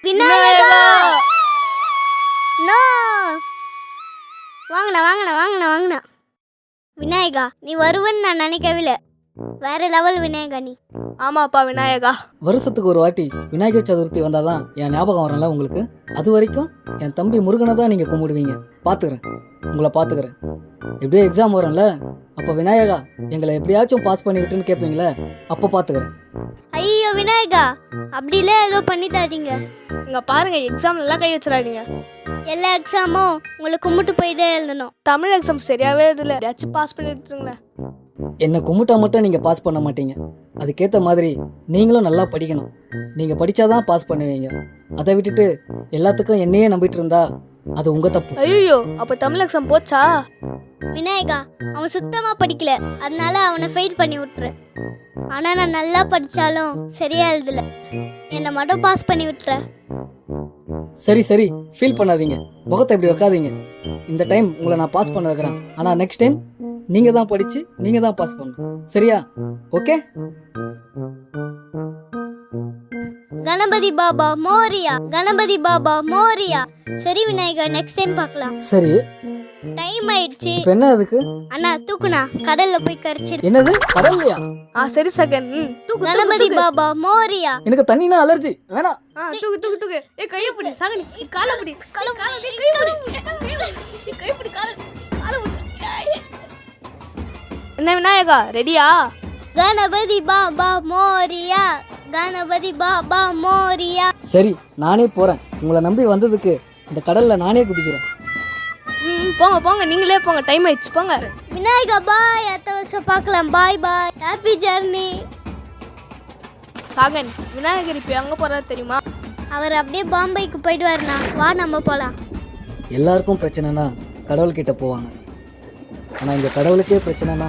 Vinayaka no வாங்கண்ணா விநாயகா நீ வருவன்னு நான் நினைக்கவே இல்லை. வேற லெவல் விநாயகா நீ. ஆமாப்பா விநாயகா. வருஷத்துக்கு ஒரு வாட்டி விநாயகர் சதுர்த்தி வந்தாதான் என் ஞாபகம் வரல உங்களுக்கு. அது வரைக்கும் என் தம்பி முருகனை தான் நீங்கள் கும்பிடுவீங்க. உங்களை பார்த்துக்கிறேன். எப்படியோ எக்ஸாம் வரும்ல, அப்போ விநாயகா எங்களை எப்படியாச்சும் பாஸ் பண்ணி விட்டுன்னு கேட்பீங்களே, அப்போ பார்த்துக்கிறேன். ஐயோ விநாயகா அப்படிலே ஏதோ பண்ணி தரீங்க. இங்க பாருங்க, எக்ஸாம் நல்லா கை வச்சிடாதீங்க. எல்லா எக்ஸாமும் உங்களை கும்பிட்டு போயிட்டே எழுதணும். தமிழ் எக்ஸாம் சரியாவே எழுதல, எப்படியாச்சும் பாஸ் பண்ணிட்டுருங்களேன். என்னை கும்பிட்டா மட்டும் நீங்கள் பாஸ் பண்ண மாட்டீங்க. அதுக்கேற்ற மாதிரி நீங்களும் நல்லா படிக்கணும். நீங்கள் படித்தாதான் பாஸ் பண்ணுவீங்க. அதை விட்டுட்டு எல்லாத்துக்கும் என்னையே நம்பிட்டு இருந்தா அது உங்கள் தப்பு. ஐயோ, அப்போ தமிழ் எக்ஸாம் போச்சா? விநாயகா அவன் சுத்தமாக படிக்கல, அதனால அவனை ஃபெயில் பண்ணி விட்டுறேன். ஆனால் நான் நல்லா படித்தாலும் சரியா எழுதல, என்னை மட்டும் பாஸ் பண்ணி விட்டுறேன். சரி ஃபீல் பண்ணாதீங்க, முகத்தை இப்படி வைக்காதீங்க. இந்த டைம் உங்களை நான் பாஸ் பண்ண வைக்கிறேன். ஆனால் நெக்ஸ்ட் டைம் நீங்கள் தான் படித்து நீங்கள் தான் பாஸ் பண்ணணும். சரியா? ஓகே. கணபதி பாபா மோரியா, கணபதி பாபா மோரியா. சரி விநாயகா, நெக்ஸ்ட் டைம் பார்க்கலாம். சரி, டைம் ஆயிடுச்சு. இப்போ என்ன அதுக்கு? அண்ணா தூக்குனா, கடல்ல போய் கரைச்சிரு. என்னது, கடல்லையா? சரி சகன். கணபதி பாபா மோரியா. எனக்கு தண்ணினா அலர்ஜி, வேணாம். தூக்கு. கையை பிடி சகன், காலை பிடி. என்ன விநாயகா, ரெடியா? கணபதி பாபா மோரியா, கணபதி பாபா மோரியா. சரி, நானே போறேன். உங்களை நம்பி வந்ததுக்கு இந்த கடல்ல நானே குதிக்கிறேன். போங்க, நீங்களே போங்க, டைம் ஆயிடுச்சு, போங்க. விநாயகா பாய், அடுத்த வருஷம் பார்க்கலாம். பாய், ஹாப்பி ஜர்னி. சாகன், விநாயகர் இப்போ எங்க போறாரு தெரியுமா? அவர் அப்படியே பாம்பேக்கு போயிடுவாருண்ணா. வா நம்ம போலாம். எல்லாருக்கும் பிரச்சனைனா கடவுள்கிட்ட போவாங்க. ஆனால் இந்த கடவுளுக்கே பிரச்சனைனா